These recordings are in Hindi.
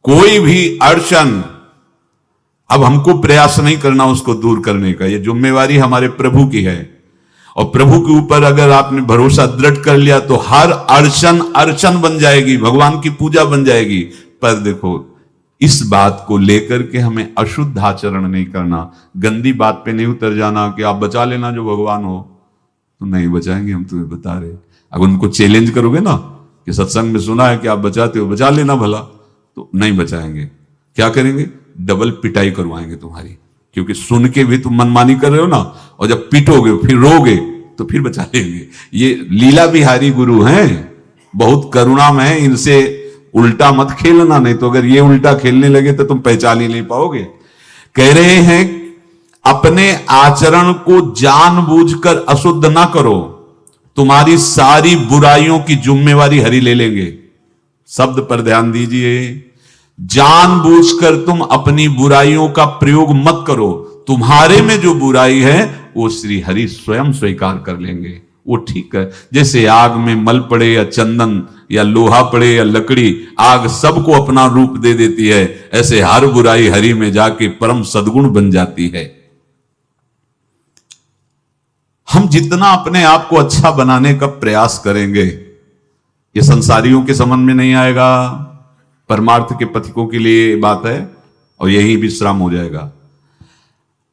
कोई भी अड़चन अब हमको प्रयास नहीं करना उसको दूर करने का, ये जिम्मेवारी हमारे प्रभु की है। और प्रभु के ऊपर अगर आपने भरोसा दृढ़ कर लिया तो हर अड़चन अड़चन बन जाएगी, भगवान की पूजा बन जाएगी। पर देखो, इस बात को लेकर के हमें अशुद्ध आचरण नहीं करना, गंदी बात पे नहीं उतर जाना कि आप बचा लेना जो भगवान हो। तो नहीं बचाएंगे, हम तुम्हें बता रहे। अगर उनको चैलेंज करोगे ना कि सत्संग में सुना है कि आप बचाते हो, बचा लेना भला, तो नहीं बचाएंगे। क्या करेंगे? डबल पिटाई करवाएंगे तुम्हारी, क्योंकि सुन के भी तुम मनमानी कर रहे हो ना, और जब पिटोगे फिर रोगे तो फिर बचा लेंगे। ये लीला बिहारी गुरु हैं, बहुत करुणामय है, इनसे उल्टा मत खेलना, नहीं तो अगर ये उल्टा खेलने लगे तो तुम पहचान ही नहीं पाओगे। कह रहे हैं अपने आचरण को जानबूझकर अशुद्ध ना करो, तुम्हारी सारी बुराइयों की जिम्मेवारी हरि ले लेंगे। शब्द पर ध्यान दीजिए, जानबूझकर तुम अपनी बुराइयों का प्रयोग मत करो, तुम्हारे में जो बुराई है वो श्री हरि स्वयं स्वीकार कर लेंगे। वो ठीक है, जैसे आग में मल पड़े या चंदन या लोहा पड़े या लकड़ी, आग सबको अपना रूप दे देती है, ऐसे हर बुराई हरि में जाके परम सद्गुण बन जाती है। हम जितना अपने आप को अच्छा बनाने का प्रयास करेंगे, ये संसारियों के समझ में नहीं आएगा, परमार्थ के पथिकों के लिए बात है, और यही विश्राम हो जाएगा।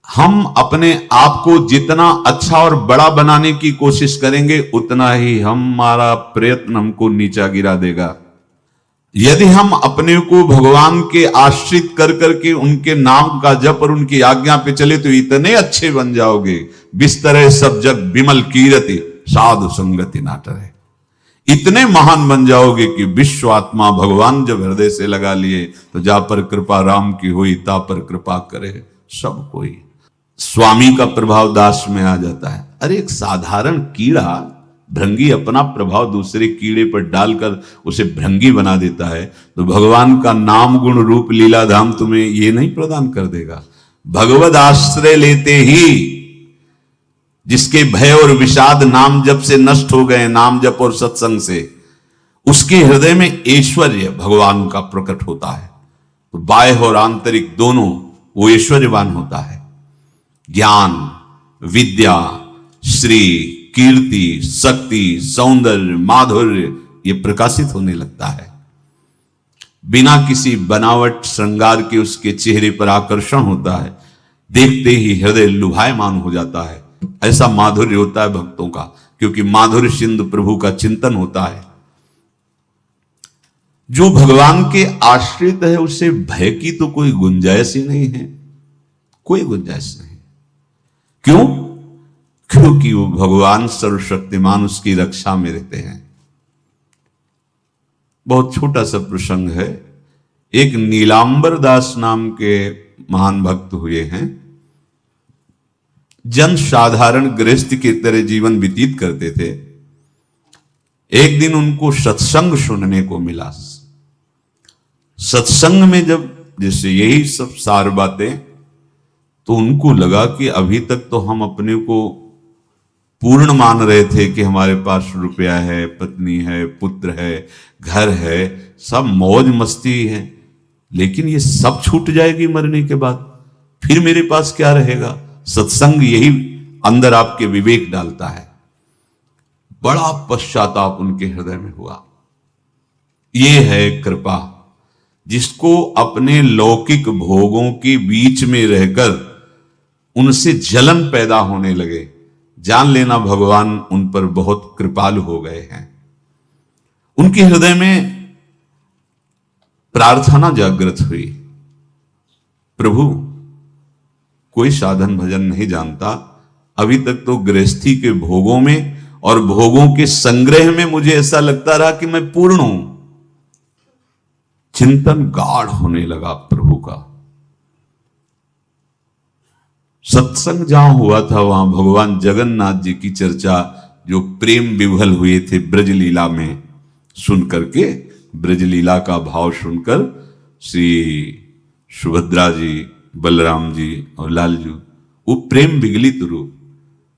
हम अपने आप को जितना अच्छा और बड़ा बनाने की कोशिश करेंगे, उतना ही हमारा प्रयत्न हमको नीचा गिरा देगा। यदि हम अपने को भगवान के आश्रित कर करके उनके नाम का जप और उनकी आज्ञा पे चले तो इतने अच्छे बन जाओगे, बिस्तरे सब जग विमल कीरति साधु संगति नाटरे, इतने महान बन जाओगे कि विश्व आत्मा भगवान जब हृदय से लगा लिए तो जा पर कृपा राम की हुई, ता पर कृपा करे सब कोई। स्वामी का प्रभाव दास में आ जाता है। अरे एक साधारण कीड़ा, भृंगी अपना प्रभाव दूसरे कीड़े पर डालकर उसे भृंगी बना देता है, तो भगवान का नाम गुण रूप लीला धाम तुम्हें ये नहीं प्रदान कर देगा? भगवद आश्रय लेते ही जिसके भय और विषाद नाम जप से नष्ट हो गए, नाम जप और सत्संग से, उसके हृदय में ऐश्वर्य भगवान का प्रकट होता है। तो बाह्य और आंतरिक दोनों वो ऐश्वर्यवान होता है। ज्ञान, विद्या, श्री, कीर्ति, शक्ति, सौंदर्य, माधुर्य ये प्रकाशित होने लगता है। बिना किसी बनावट श्रृंगार के उसके चेहरे पर आकर्षण होता है, देखते ही हृदय लुभायमान हो जाता है। ऐसा माधुर्य होता है भक्तों का, क्योंकि माधुर्य सिंधु प्रभु का चिंतन होता है। जो भगवान के आश्रित है उसे भय की तो कोई गुंजाइश ही नहीं है, कोई गुंजाइश नहीं। क्यों? क्योंकि वो भगवान सर्वशक्तिमान उसकी रक्षा में रहते हैं। बहुत छोटा सा प्रसंग है। एक नीलांबर दास नाम के महान भक्त हुए हैं, जन साधारण गृहस्थ की तरह जीवन व्यतीत करते थे। एक दिन उनको सत्संग सुनने को मिला। सत्संग में जब जैसे यही सब सार बातें, तो उनको लगा कि अभी तक तो हम अपने को पूर्ण मान रहे थे कि हमारे पास रुपया है, पत्नी है, पुत्र है, घर है, सब मौज मस्ती है, लेकिन ये सब छूट जाएगी मरने के बाद, फिर मेरे पास क्या रहेगा? सत्संग यही अंदर आपके विवेक डालता है। बड़ा पश्चाताप उनके हृदय में हुआ। ये है कृपा, जिसको अपने लौकिक भोगों के बीच में रहकर उनसे जलन पैदा होने लगे, जान लेना भगवान उन पर बहुत कृपालु हो गए हैं। उनके हृदय में प्रार्थना जागृत हुई, प्रभु कोई साधन भजन नहीं जानता, अभी तक तो गृहस्थी के भोगों में और भोगों के संग्रह में मुझे ऐसा लगता रहा कि मैं पूर्ण हूं। चिंतन गाढ़ होने लगा प्रभु का। सत्संग जहां हुआ था वहां भगवान जगन्नाथ जी की चर्चा, जो प्रेम विभल हुए थे ब्रज लीला में, सुन करके ब्रज लीला का भाव सुनकर श्री सुभद्रा जी, बलराम जी और लालजू, वो प्रेम विगलित रूप,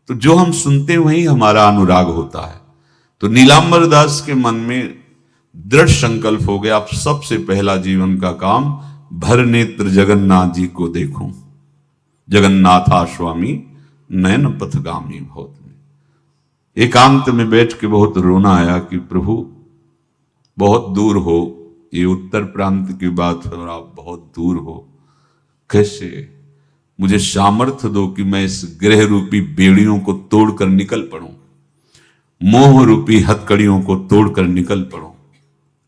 तो जो हम सुनते वही हमारा अनुराग होता है। तो नीलांबर दास के मन में दृढ़ संकल्प हो गया, अब सबसे पहला जीवन का काम भर नेत्र जगन्नाथ जी को देखूं। जगन्नाथा स्वामी नयन पथगामी बहुत में एकांत में बैठ के बहुत रोना आया कि प्रभु बहुत दूर हो, ये उत्तर प्रांत की बात है और आप बहुत दूर हो, कैसे मुझे सामर्थ्य दो कि मैं इस ग्रह रूपी बेड़ियों को तोड़कर निकल पड़ूं, मोह रूपी हथकड़ियों को तोड़कर निकल पड़ूं।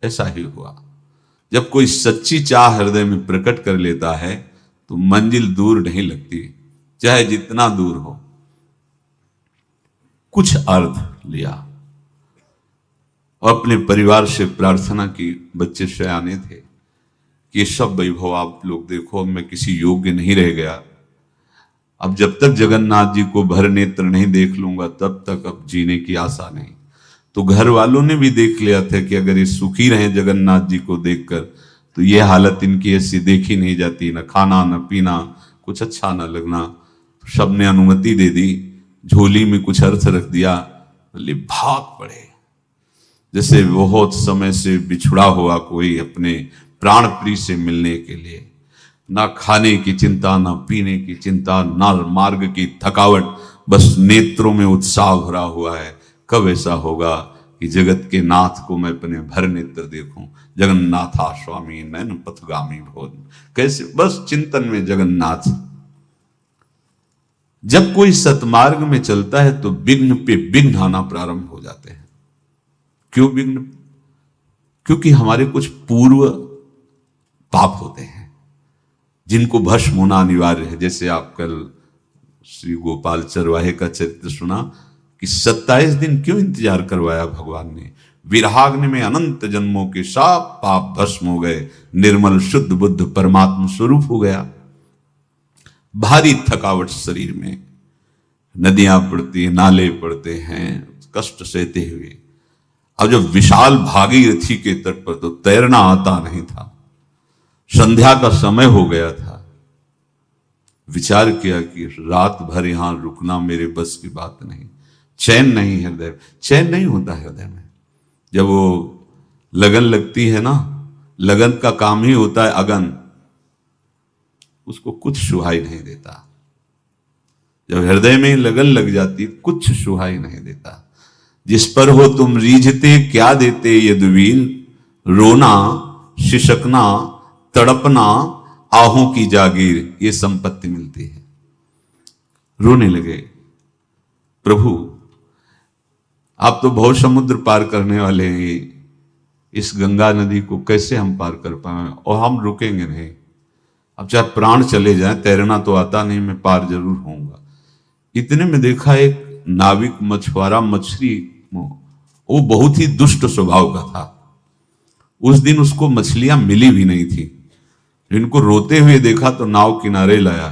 ऐसा ही हुआ। जब कोई सच्ची चाह हृदय में प्रकट कर लेता है तो मंजिल दूर नहीं लगती, चाहे जितना दूर हो। कुछ अर्थ लिया और अपने परिवार से प्रार्थना की, बच्चे सयाने थे, कि ये सब वैभव आप लोग देखो, अब मैं किसी योग्य नहीं रह गया, अब जब तक जगन्नाथ जी को भर नेत्र नहीं देख लूंगा तब तक अब जीने की आशा नहीं। तो घर वालों ने भी देख लिया था कि अगर ये सुखी रहे जगन्नाथ जी को देखकर तो ये हालत इनकी ऐसी देखी नहीं जाती, न खाना न पीना, कुछ अच्छा न लगना। सबने अनुमति दे दी, झोली में कुछ अर्थ रख दिया, बोले भाग पड़े जैसे बहुत समय से बिछुड़ा हुआ कोई अपने प्राण प्रिय से मिलने के लिए। ना खाने की चिंता, ना पीने की चिंता, ना मार्ग की थकावट, बस नेत्रों में उत्साह भरा हुआ है। कब ऐसा होगा कि जगत के नाथ को मैं अपने भर नेत्र देखूं। जगन्नाथा स्वामी नयन पथगामी भोज, कैसे बस चिंतन में जगन्नाथ। जब कोई सतमार्ग में चलता है तो विघ्न पे विघ्न आना प्रारंभ हो जाते हैं। क्यों विघ्न? क्योंकि हमारे कुछ पूर्व पाप होते हैं जिनको भस्म होना अनिवार्य है। जैसे आप कल श्री गोपाल चरवाहे का चरित्र सुना कि 27 दिन क्यों इंतजार करवाया भगवान ने। विराग्नि में अनंत जन्मों के सब पाप भस्म हो गए, निर्मल शुद्ध बुद्ध परमात्मा स्वरूप हो गया। भारी थकावट शरीर में, नदियां पड़ती हैं, नाले पड़ते हैं, कष्ट सहते हुए। अब जब विशाल भागीरथी के तट पर तो तैरना आता नहीं था, संध्या का समय हो गया था। विचार किया कि रात भर यहां रुकना मेरे बस की बात नहीं। चैन नहीं हृदय, चैन नहीं होता हृदय में। जब वो लगन लगती है ना, लगन का काम ही होता है अगन, उसको कुछ सुहाई नहीं देता। जब हृदय में लगन लग जाती कुछ सुहाई नहीं देता। जिस पर हो तुम रीझते क्या देते यदुवीर, रोना शिशकना तड़पना आहों की जागीर, ये संपत्ति मिलती है। रोने लगे, प्रभु आप तो बहुत समुद्र पार करने वाले हैं, इस गंगा नदी को कैसे हम पार कर पाए, और हम रुकेंगे नहीं। अब चाहे प्राण चले जाए, तैरना तो आता नहीं, मैं पार जरूर होऊंगा। इतने में देखा एक नाविक मछुआरा मछली, वो बहुत ही दुष्ट स्वभाव का था। उस दिन उसको मछलियां मिली भी नहीं थी। इनको रोते हुए देखा तो नाव किनारे लाया।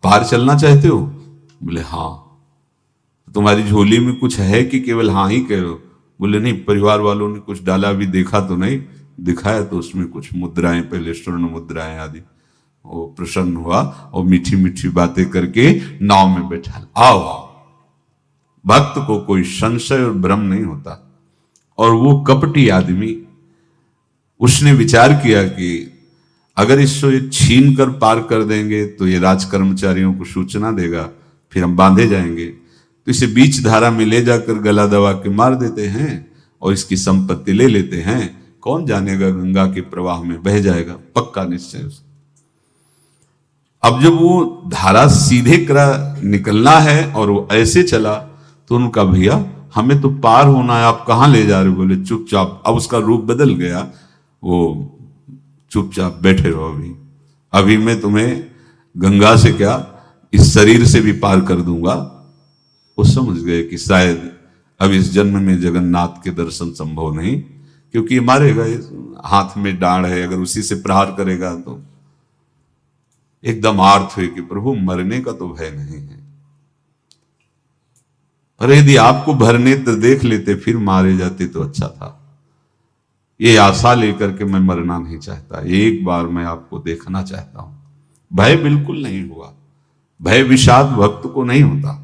पार चलना चाहते हो? बोले हाँ। तुम्हारी झोली में कुछ है कि केवल हाँ ही कह रहे? बोले नहीं, परिवार वालों ने कुछ डाला, भी देखा तो नहीं। दिखाया तो उसमें कुछ मुद्राएं, पहले स्वर्ण मुद्राएं आदि। वो प्रसन्न हुआ और मीठी मीठी बातें करके नाव में बैठा। आओ आओ। भक्त को कोई संशय और भ्रम नहीं होता। और वो कपटी आदमी, उसने विचार किया कि अगर इसको छीन कर पार कर देंगे तो ये राज कर्मचारियों को सूचना देगा, फिर हम बांधे जाएंगे। तो इसे बीच धारा में ले जाकर गला दबा के मार देते हैं और इसकी संपत्ति ले लेते हैं। कौन जानेगा, गंगा के प्रवाह में बह जाएगा, पक्का निश्चय। अब जब वो धारा सीधे निकलना है और वो ऐसे चला तो उनका भैया हमें तो पार होना है, आप कहां ले जा रहे हो? बोले चुपचाप। अब उसका रूप बदल गया, वो चुपचाप बैठे रहो, अभी मैं तुम्हें गंगा से क्या इस शरीर से भी पार कर दूंगा। वो समझ गए कि शायद अब इस जन्म में जगन्नाथ के दर्शन संभव नहीं, क्योंकि ये मारेगा, हाथ में डांड है, अगर उसी से प्रहार करेगा तो। एकदम आर्थ हुए कि प्रभु मरने का तो भय नहीं है, पर यदि आपको भर नेत्र देख लेते फिर मारे जाते तो अच्छा था। ये आशा लेकर के मैं मरना नहीं चाहता, एक बार मैं आपको देखना चाहता हूं। भय बिल्कुल नहीं हुआ। भय विषाद भक्त को नहीं होता।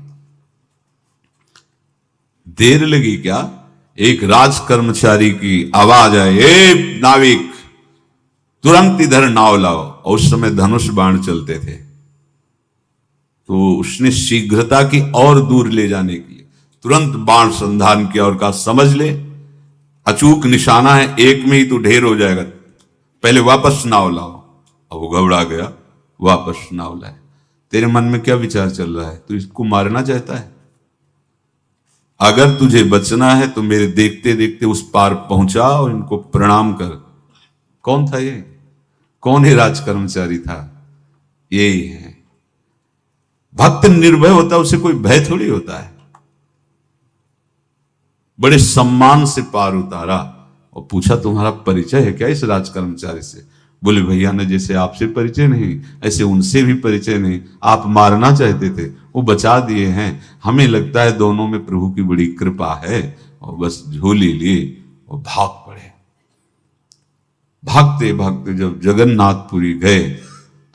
देर लगी क्या? एक राज कर्मचारी की आवाज आए, ए नाविक तुरंत इधर नाव लाओ। और उस समय धनुष बाण चलते थे, तो उसने शीघ्रता की और दूर ले जाने के लिए तुरंत बाण संधान किया और कहा समझ ले अचूक निशाना है, एक में ही तो ढेर हो जाएगा, पहले वापस नाव लाओ। अब वो घबरा गया, वापस नाव लाए। तेरे मन में क्या विचार चल रहा है? तू इसको मारना चाहता है? अगर तुझे बचना है तो मेरे देखते देखते उस पार पहुंचा और इनको प्रणाम कर। कौन था ये? कौन ही राज कर्मचारी था? यही है भक्त। निर्भय होता है, उसे कोई भय थोड़ी होता है। बड़े सम्मान से पार उतारा और पूछा तुम्हारा परिचय है क्या इस राज कर्मचारी से? बोले भैया ने जैसे आपसे परिचय नहीं ऐसे उनसे भी परिचय नहीं, आप मारना चाहते थे वो बचा दिए हैं, हमें लगता है दोनों में प्रभु की बड़ी कृपा है। और बस झोली लिए और भाग पड़े। भागते भागते जब जगन्नाथपुरी गए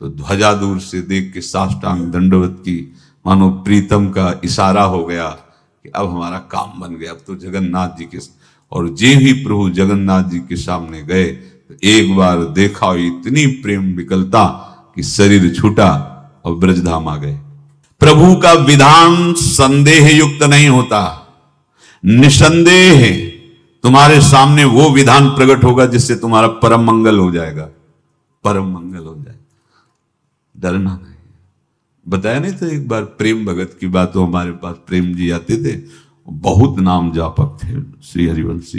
तो ध्वजा दूर से देख के साष्टांग दंडवत की, मानो प्रीतम का इशारा हो गया कि अब हमारा काम बन गया, अब तो जगन्नाथ जी के। और जे ही प्रभु जगन्नाथ जी के सामने गए तो एक बार देखा इतनी प्रेम विकलता कि शरीर छूटा और ब्रजधाम आ गए। प्रभु का विधान संदेह युक्त नहीं होता, निसंदेह तुम्हारे सामने वो विधान प्रकट होगा जिससे तुम्हारा परम मंगल हो जाएगा, परम मंगल हो जाएगा। डरना नहीं। बताया नहीं तो एक बार प्रेम भगत की बात, तो हमारे पास प्रेम जी आते थे, बहुत नाम जापक थे, श्री हरिवंश।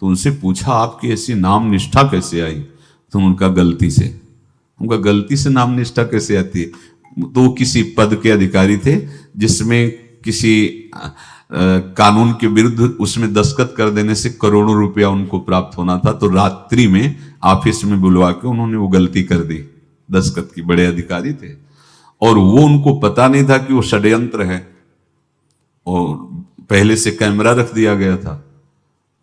तो उनसे पूछा आपकी ऐसी नाम निष्ठा कैसे आई? तो उनका गलती से नाम निष्ठा कैसे आती है? तो किसी पद के अधिकारी थे जिसमें किसी कानून के विरुद्ध उसमें दस्तखत कर देने से करोड़ों रुपया उनको प्राप्त होना था। तो रात्रि में ऑफिस में बुलवा के उन्होंने वो गलती कर दी दस्तखत की। बड़े अधिकारी थे और वो उनको पता नहीं था कि वो षड्यंत्र है, और पहले से कैमरा रख दिया गया था।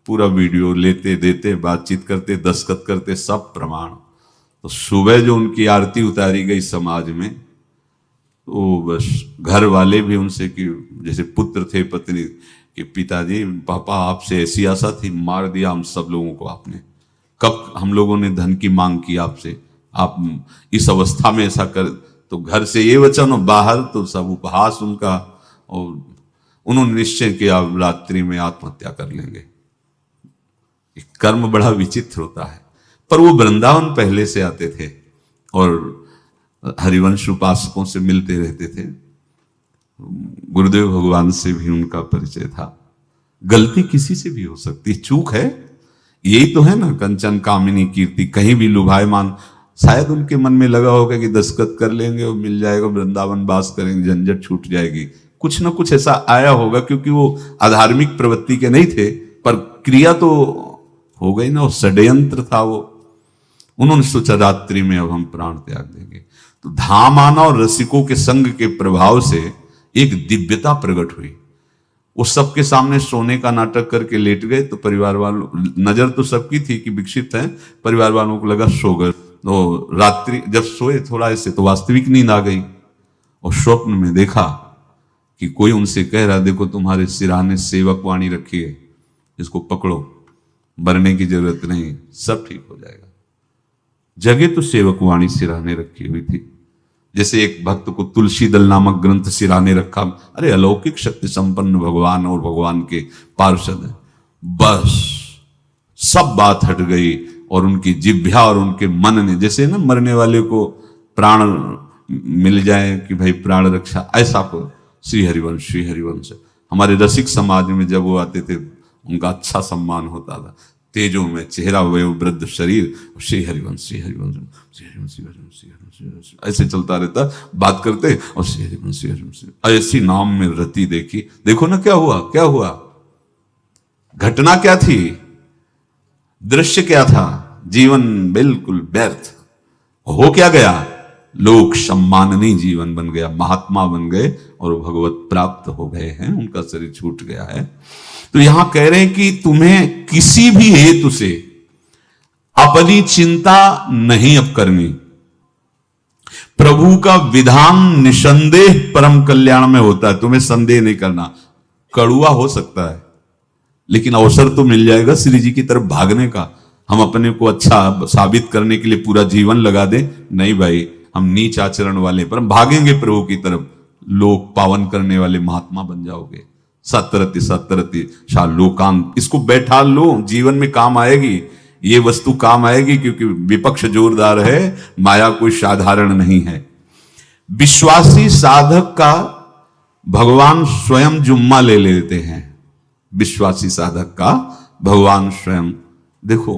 पूरा वीडियो लेते देते, बातचीत करते, दस्तखत करते, सब प्रमाण। तो सुबह जो उनकी आरती उतारी गई समाज में, तो बस घर वाले भी उनसे कि जैसे पुत्र थे पत्नी कि पिताजी पापा आपसे ऐसी आशा थी, मार दिया हम सब लोगों को आपने। कब हम लोगों ने धन की मांग की आपसे, आप इस अवस्था में ऐसा कर। तो घर से ये वचन और बाहर तो सब उपहास उनका, और उन्होंने निश्चय किया रात्रि में आत्महत्या कर लेंगे। कर्म बड़ा विचित्र होता है। पर वो वृंदावन पहले से आते थे और हरिवंश उपासकों से मिलते रहते थे। गुरुदेव भगवान से भी उनका परिचय था। गलती किसी से भी हो सकती, चूक है, यही तो है ना। कंचन कामिनी कीर्ति, कहीं भी लुभायमान। शायद उनके मन में लगा होगा कि दस्तखत कर लेंगे और मिल जाएगा, वृंदावन वास करेंगे, झंझट छूट जाएगी। कुछ ना कुछ ऐसा आया होगा, क्योंकि वो अधार्मिक प्रवृत्ति के नहीं थे, पर क्रिया तो हो गई ना, वो षड्यंत्र था वो। उन्होंने सोचा रात्रि में अब हम प्राण त्याग देंगे। तो धाम आना और रसिकों के संग के प्रभाव से एक दिव्यता प्रकट हुई। वो सबके सामने सोने का नाटक करके लेट गए। तो परिवार वालों, नजर तो सबकी थी कि विकसित है, परिवार वालों को लगा सो गए। तो रात्रि जब सोए थोड़ा ऐसे, तो वास्तविक नींद आ गई और स्वप्न में देखा कि कोई उनसे कह रहा, देखो तुम्हारे सिरहाने सेवक वाणी रखी है, इसको पकड़ो, मरने की जरूरत नहीं, सब ठीक हो जाएगा। जगह तो सेवक वाणी सिरहाने रखी हुई थी। जैसे एक भक्त को तुलसी दल नामक ग्रंथ सिरहाने रखा, अरे अलौकिक शक्ति संपन्न भगवान और भगवान के पार्षद है। बस सब बात हट गई और उनकी जिह्वा और उनके मन ने, जैसे ना मरने वाले को प्राण मिल जाए कि भाई प्राण रक्षा, ऐसा को श्री हरिवंश हमारे रसिक समाज में जब वो आते थे उनका अच्छा सम्मान होता था। तेजों में चेहरा, वयोवृद्ध शरीर, श्री हरिवंश ऐसे चलता रहता, बात करते और श्री हरिवंश ऐसी नाम में रति देखी। देखो ना क्या हुआ, घटना क्या थी, दृश्य क्या था, जीवन बिल्कुल व्यर्थ हो क्या गया, लोक सम्माननीय जीवन बन गया, महात्मा बन गए और भगवत प्राप्त हो गए हैं, उनका शरीर छूट गया है। तो यहां कह रहे हैं कि तुम्हें किसी भी हेतु से अपनी चिंता नहीं अब करनी। प्रभु का विधान निसंदेह परम कल्याण में होता है, तुम्हें संदेह नहीं करना। कड़ुआ हो सकता है, लेकिन अवसर तो मिल जाएगा श्री जी की तरफ भागने का। हम अपने को अच्छा साबित करने के लिए पूरा जीवन लगा दें, नहीं भाई, हम नीच आचरण वाले पर हम भागेंगे प्रभु की तरफ, लोक पावन करने वाले महात्मा बन जाओगे। सतरति सतरति शा लोकांत, इसको बैठा लो, जीवन में काम आएगी, ये वस्तु काम आएगी, क्योंकि विपक्ष जोरदार है, माया कोई साधारण नहीं है। विश्वासी साधक का भगवान स्वयं जुम्मा ले लेते हैं। विश्वासी साधक का भगवान स्वयं, देखो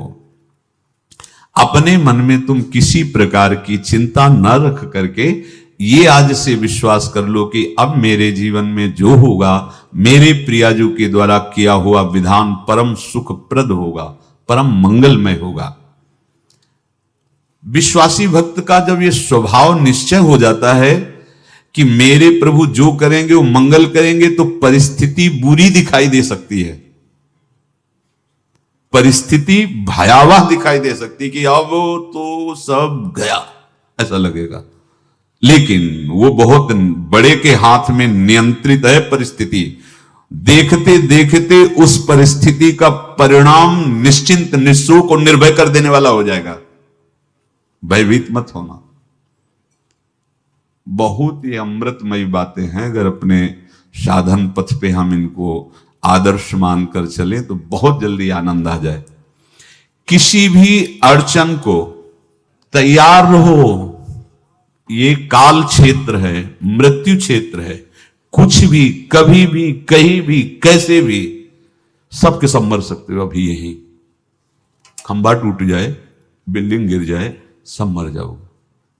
अपने मन में तुम किसी प्रकार की चिंता न रख करके ये आज से विश्वास कर लो कि अब मेरे जीवन में जो होगा, मेरे प्रियाजू के द्वारा किया हुआ विधान परम सुखप्रद होगा, परम मंगलमय होगा। विश्वासी भक्त का जब ये स्वभाव निश्चय हो जाता है कि मेरे प्रभु जो करेंगे वो मंगल करेंगे, तो परिस्थिति बुरी दिखाई दे सकती है, परिस्थिति भयावह दिखाई दे सकती कि अब तो सब गया ऐसा लगेगा, लेकिन वो बहुत बड़े के हाथ में नियंत्रित है परिस्थिति। देखते देखते उस परिस्थिति का परिणाम निश्चिंत, निःशोक और निर्भय कर देने वाला हो जाएगा। भयभीत मत होना। बहुत ही अमृतमयी बातें हैं, अगर अपने साधन पथ पे हम इनको आदर्श मानकर चले तो बहुत जल्दी आनंद आ जाए। किसी भी अड़चन को तैयार रहो, ये काल क्षेत्र है, मृत्यु क्षेत्र है, कुछ भी कभी भी कहीं भी कैसे भी सबके सब मर सकते हो। अभी यही खंबा टूट जाए, बिल्डिंग गिर जाए, सब मर जाओगे।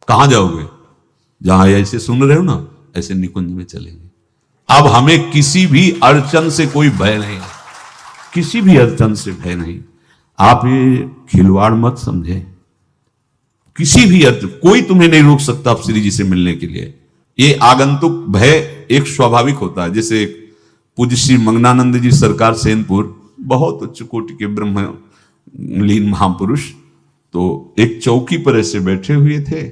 कहां जाओगे? जहां ऐसे सुन रहे हो ना, ऐसे निकुंज में चलेंगे। अब हमें किसी भी अड़चन से कोई भय नहीं है, किसी भी अड़चन से भय नहीं। आप ये खिलवाड़ मत समझे, किसी भी अड़चन कोई तुम्हें नहीं रोक सकता आप श्री जी से मिलने के लिए। ये आगंतुक भय एक स्वाभाविक होता है। जैसे पूज्य श्री मंगनानंद जी सरकार सेनपुर, बहुत उच्च कोटि के ब्रह्मलीन महापुरुष, तो एक चौकी पर ऐसे बैठे हुए थे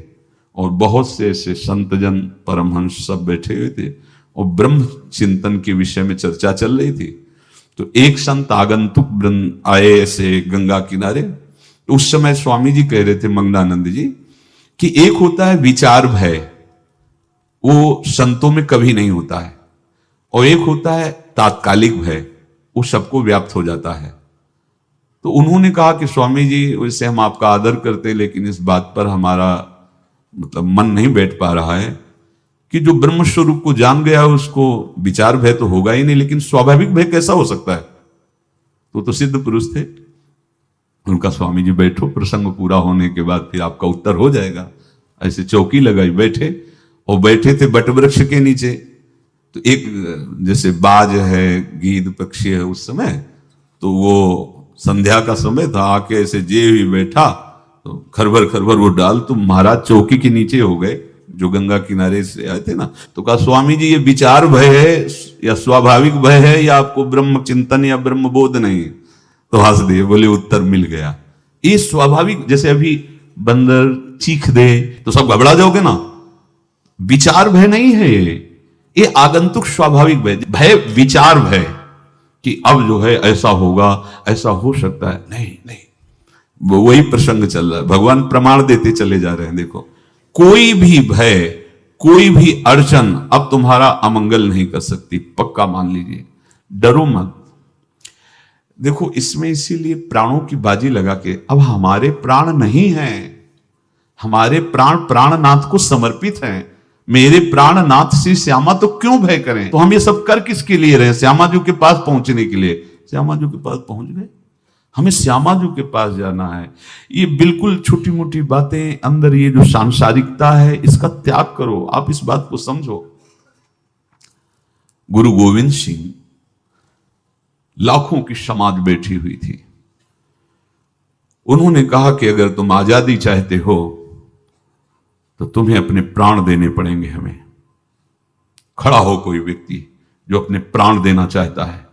और बहुत से ऐसे संतजन परमहंस सब बैठे हुए थे और ब्रह्म चिंतन के विषय में चर्चा चल रही थी। तो एक संत आगंतुक वृंद आए ऐसे गंगा किनारे। तो उस समय स्वामी जी कह रहे थे मंगनानंद जी कि एक होता है विचार भय, वो संतों में कभी नहीं होता है, और एक होता है तात्कालिक भय, वो सबको व्याप्त हो जाता है। तो उन्होंने कहा कि स्वामी जी वैसे हम आपका आदर करते हैं, लेकिन इस बात पर हमारा मतलब मन नहीं बैठ पा रहा है कि जो ब्रह्म स्वरूप को जान गया है उसको विचार भय तो होगा ही नहीं, लेकिन स्वाभाविक भय कैसा हो सकता है? तो सिद्ध पुरुष थे। उनका स्वामी जी बैठो, प्रसंग पूरा होने के बाद फिर आपका उत्तर हो जाएगा। ऐसे चौकी लगाई, बैठे और बैठे थे बटवृक्ष के नीचे। तो एक जैसे बाज है, गीद पक्षी है, उस समय तो वो संध्या का समय था, आके ऐसे जे ही बैठा तो खरबर खरबर वो डाल, तो महाराज चौकी के नीचे हो गए जो गंगा किनारे से आए थे ना। तो कहा स्वामी जी ये विचार भय है या स्वाभाविक भय है या आपको ब्रह्म चिंतन या ब्रह्म बोध नहीं? तो हंस दिए, बोले उत्तर मिल गया। ये स्वाभाविक, जैसे अभी बंदर चीख दे तो सब घबरा जाओगे ना, विचार भय नहीं है ये आगंतुक स्वाभाविक भय। भय विचार भय कि अब जो है ऐसा होगा, ऐसा हो सकता है, नहीं नहीं, वही प्रसंग चल रहा है। भगवान प्रमाण देते चले जा रहे हैं। देखो कोई भी भय, कोई भी अड़चन अब तुम्हारा अमंगल नहीं कर सकती, पक्का मान लीजिए, डरो मत। देखो इसमें इसीलिए प्राणों की बाजी लगा के, अब हमारे प्राण नहीं हैं, हमारे प्राण प्राणनाथ को समर्पित हैं। मेरे प्राणनाथ श्री श्यामा तो क्यों भय करें? तो हम ये सब कर किसके लिए रहे? श्यामा जी के पास पहुंचने के लिए। श्यामा जी के पास पहुंच गए, हमें श्यामा जी के पास जाना है। ये बिल्कुल छोटी मोटी बातें, अंदर ये जो सांसारिकता है इसका त्याग करो। आप इस बात को समझो। गुरु गोविंद सिंह, लाखों की समाज बैठी हुई थी, उन्होंने कहा कि अगर तुम आजादी चाहते हो तो तुम्हें अपने प्राण देने पड़ेंगे। हमें खड़ा हो कोई व्यक्ति जो अपने प्राण देना चाहता है,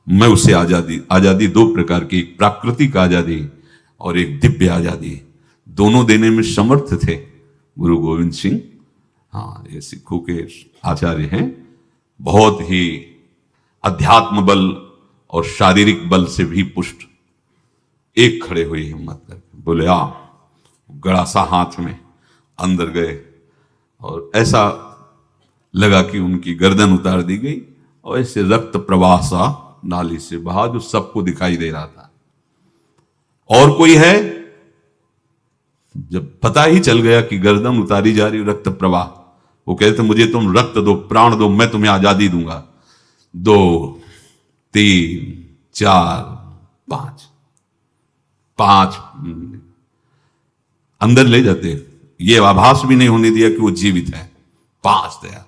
मैं उसे आजादी, आजादी दो प्रकार की, एक प्राकृतिक आजादी और एक दिव्य आजादी, दोनों देने में समर्थ थे गुरु गोविंद सिंह। हाँ, ये सिखों के आचार्य हैं, बहुत ही अध्यात्म बल और शारीरिक बल से भी पुष्ट, एक खड़े हुए हिम्मत करके बोले आ, गड़ासा हाथ में अंदर गए और ऐसा लगा कि उनकी गर्दन उतार दी गई और ऐसे रक्त प्रवाह सा नाली से बहा जो सबको दिखाई दे रहा था। और कोई है? जब पता ही चल गया कि गर्दन उतारी जा रही, रक्त प्रवाह, वो कहते मुझे तुम रक्त दो, प्राण दो, मैं तुम्हें आजादी दूंगा। 2 3 4 5 अंदर ले जाते, ये आभास भी नहीं होने दिया कि वो जीवित है। 5 तैयार,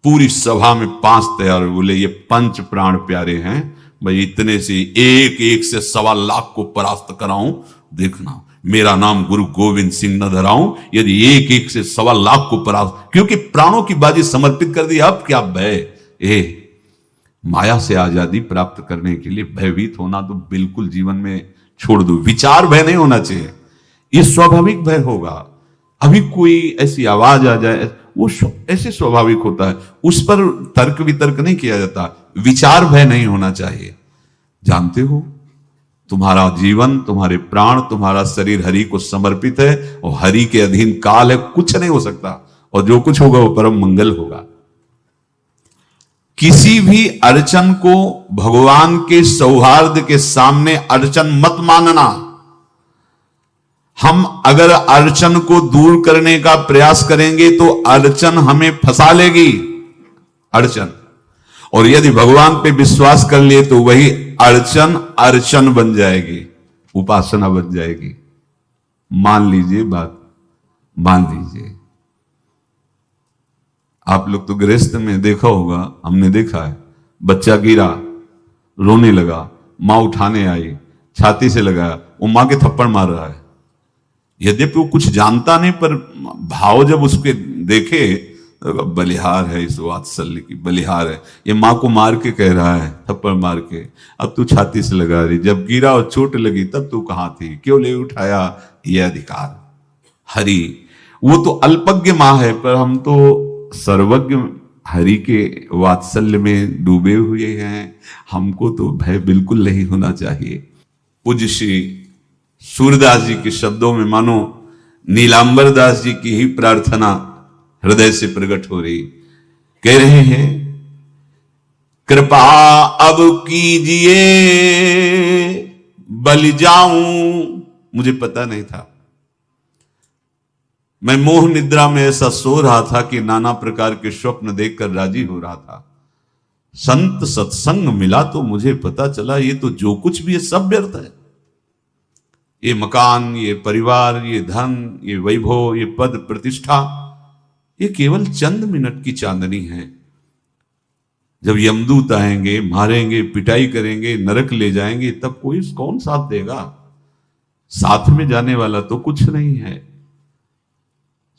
पूरी सभा में 5 तैयार। बोले ये पंच प्राण प्यारे हैं भाई, इतने से एक एक से 1.25 लाख को परास्त कराऊं, देखना मेरा नाम गुरु गोविंद सिंह न धराऊं, यदि एक एक से 1.25 लाख को परास्त, क्योंकि प्राणों की बाजी समर्पित कर दी। अब क्या भय? माया से आजादी प्राप्त करने के लिए भयभीत होना तो बिल्कुल जीवन में छोड़ दो। विचार भय नहीं होना चाहिए, ये स्वाभाविक भय होगा। अभी कोई ऐसी आवाज आ जाए, वो ऐसे स्वाभाविक होता है, उस पर तर्क वितर्क नहीं किया जाता। विचार भय नहीं होना चाहिए। जानते हो तुम्हारा जीवन, तुम्हारे प्राण, तुम्हारा शरीर हरि को समर्पित है और हरि के अधीन काल है, कुछ नहीं हो सकता, और जो कुछ होगा वो परम मंगल होगा। किसी भी अड़चन को भगवान के सौहार्द के सामने अड़चन मत मानना। हम अगर अड़चन को दूर करने का प्रयास करेंगे तो अड़चन हमें फंसा लेगी, अड़चन। और यदि भगवान पे विश्वास कर लिए तो वही अड़चन अर्चन बन जाएगी, उपासना बन जाएगी। मान लीजिए बात, मान लीजिए आप लोग तो गृहस्थ में देखा होगा, हमने देखा है, बच्चा गिरा, रोने लगा, मां उठाने आई, छाती से लगाया, वो मां के थप्पड़ मार रहा है। यद्यपि वो कुछ जानता नहीं, पर भाव जब उसके देखे, बलिहार है, इस वात्सल्य की बलिहार है, ये मां को मार के कह रहा है, थप्पड़ मार के, अब तू छाती से लगा रही, जब गिरा और चोट लगी तब तू कहां थी, क्यों ले उठाया, ये अधिकार हरि। वो तो अल्पज्ञ मां है, पर हम तो सर्वज्ञ हरि के वात्सल्य में डूबे हुए हैं। हमको तो भय बिल्कुल नहीं होना चाहिए। पूज्य श्री सूरदास जी के शब्दों में मानो नीलांबर दास जी की ही प्रार्थना हृदय से प्रकट हो रही। कह रहे हैं, कृपा अब कीजिए बलि जाऊं। मुझे पता नहीं था, मैं मोह निद्रा में ऐसा सो रहा था कि नाना प्रकार के स्वप्न देखकर राजी हो रहा था। संत सत्संग मिला तो मुझे पता चला ये तो जो कुछ भी है सब व्यर्थ है। ये मकान, ये परिवार, ये धन, ये वैभव, ये पद प्रतिष्ठा, ये केवल चंद मिनट की चांदनी है। जब यमदूत आएंगे, मारेंगे, पिटाई करेंगे, नरक ले जाएंगे, तब कोई कौन साथ देगा? साथ में जाने वाला तो कुछ नहीं है।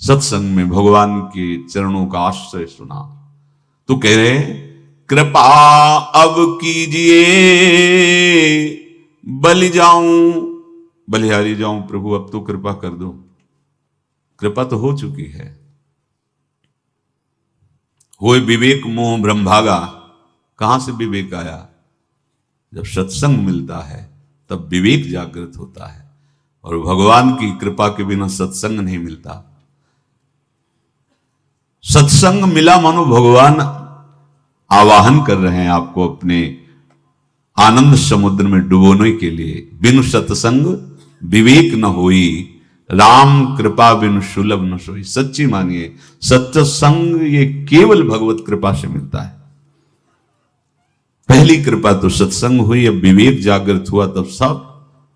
सत्संग में भगवान के चरणों का आश्रय सुना तो कह रहे, कृपा अब कीजिए बलि जाऊं, बलिहारी जाऊं प्रभु, अब तो कृपा कर दो। कृपा तो हो चुकी है। होए विवेक मोह भ्रम भागा। कहां से विवेक आया? जब सत्संग मिलता है तब विवेक जागृत होता है, और भगवान की कृपा के बिना सत्संग नहीं मिलता। सत्संग मिला मानो भगवान आवाहन कर रहे हैं आपको अपने आनंद समुद्र में डुबोने के लिए। बिनु सत्संग विवेक न होई, राम कृपा बिनु सुलभ न सोई। सच्ची मानिए, सत्संग ये केवल भगवत कृपा से मिलता है। पहली कृपा तो सत्संग हुई, अब विवेक जागृत हुआ, तब सब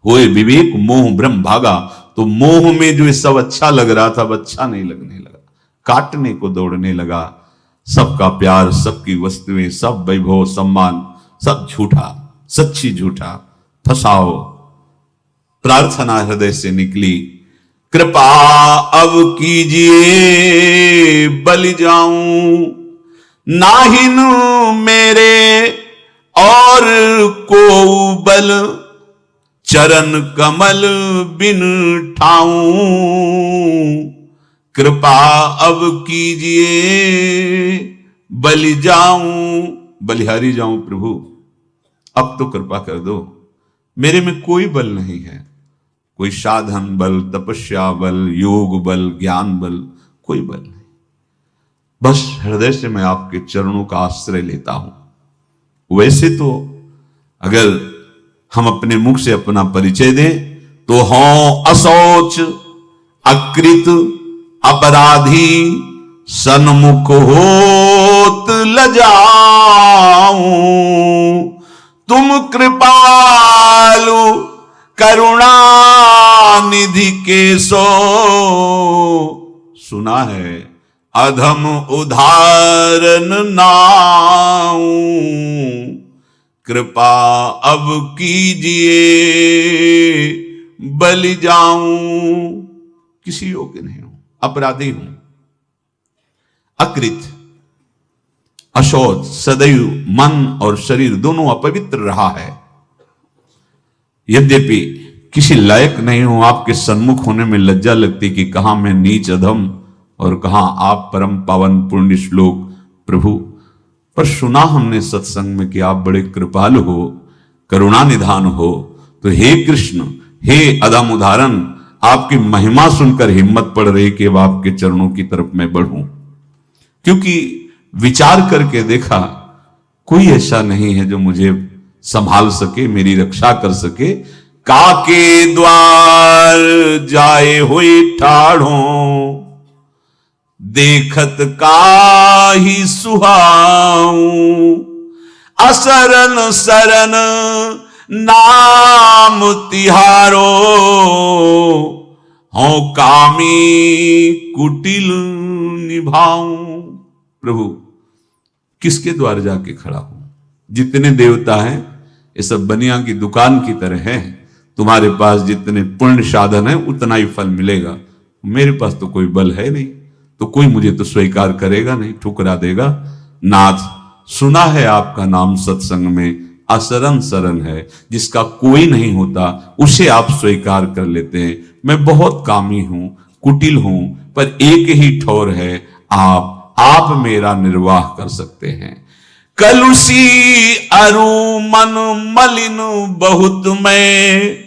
होए विवेक मोह भ्रम भागा। तो मोह में जो सब अच्छा लग रहा था, अब अच्छा नहीं लगने लगा, काटने को दौड़ने लगा। सबका प्यार, सबकी वस्तुएं, सब वैभव सम्मान, सब झूठा, सच्ची झूठा। फसाओ। प्रार्थना हृदय से निकली, कृपा अब कीजिए बलि जाऊं, नाहिन मेरे और को बल, चरण कमल बिन ठाऊं। कृपा अब कीजिए बलि जाऊं, बलिहारी जाऊं प्रभु, अब तो कृपा कर दो, मेरे में कोई बल नहीं है, कोई साधन बल, तपस्या बल, योग बल, ज्ञान बल, कोई बल नहीं। बस हृदय से मैं आपके चरणों का आश्रय लेता हूं। वैसे तो अगर हम अपने मुख से अपना परिचय दें तो हों असौच, अकृत, अपराधी, सन्मुख होत लजाऊं। तुम कृपालु करुणा निधि के सो, सुना है अधम उदाहरण नाऊं। कृपा अब कीजिए बलि जाऊं। किसी योग्य नहीं हूं, अपराधी हूं, अकृत, अशौच, सदैव मन और शरीर दोनों अपवित्र रहा है। यद्यपि किसी लायक नहीं हूं, आपके सन्मुख होने में लज्जा लगती कि कहां मैं नीच अधम और कहां आप परम पावन पुण्य श्लोक प्रभु। पर सुना हमने सत्संग में कि आप बड़े कृपालु हो, करुणा निधान हो, तो हे कृष्ण, हे अधम उदाहरण, आपकी महिमा सुनकर हिम्मत पड़ रही कि अब आपके चरणों की तरफ मैं बढ़ूं। क्योंकि विचार करके देखा कोई ऐसा नहीं है जो मुझे संभाल सके, मेरी रक्षा कर सके। काके द्वार जाए हुए ठाढ़ों, देखत काहि सुहाऊं। असरन सरन नाम तिहारो, हों कामी कुटिल निभाऊं। प्रभु किसके द्वार जाके खड़ा हूं? जितने देवता हैं ये सब बनिया की दुकान की तरह हैं। तुम्हारे पास जितने पुण्य साधन है उतना ही फल मिलेगा। मेरे पास तो कोई बल है नहीं, तो कोई मुझे तो स्वीकार करेगा नहीं, ठुकरा देगा। नाथ, सुना है आपका नाम सत्संग में असरन सरन है, जिसका कोई नहीं होता उसे आप स्वीकार कर लेते हैं। मैं बहुत कामी हूं, कुटिल हूं, पर एक ही ठौर है, आप मेरा निर्वाह कर सकते हैं। कलुषी अरु मन मलिन बहुत, मैं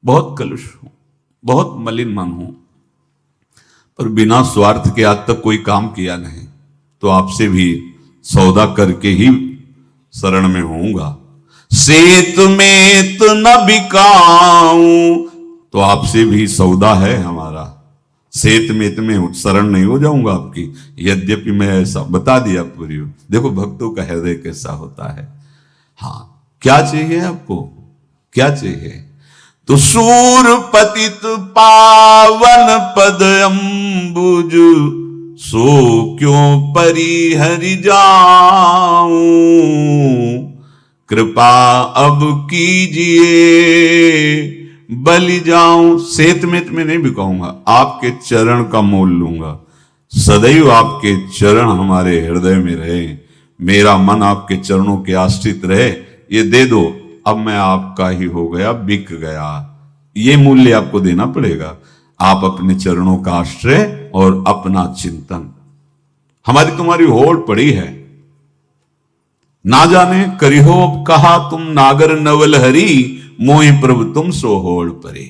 बहुत कलुष हूं, बहुत मलिन मन हूं, पर बिना स्वार्थ के आज तक कोई काम किया नहीं, तो आपसे भी सौदा करके ही शरण में होऊंगा। सेत में तो न बिकाऊं, तो आपसे भी सौदा है हमारा। सेत में शरण नहीं हो जाऊंगा आपकी, यद्यपि मैं ऐसा बता दिया पूरी। देखो भक्तों का हृदय कैसा होता है। हाँ, क्या चाहिए आपको, क्या चाहिए? तो सूर पतित पावन पद अम्बुज, सो क्यों परिहरि जाऊं। कृपा अब कीजिए बलि जाऊं। सेत में नहीं बिकाऊंगा, आपके चरण का मोल लूंगा। सदैव आपके चरण हमारे हृदय में रहे, मेरा मन आपके चरणों के आश्रित रहे। ये दे दो, अब मैं आपका ही हो गया, बिक गया। ये मूल्य आपको देना पड़ेगा। आप अपने चरणों का आश्रय और अपना चिंतन। हमारी तुम्हारी होड़ पड़ी है, ना जाने करिहो अब कहा तुम नागर नवल हरी, मोहि प्रभु तुम सो होड़ परे।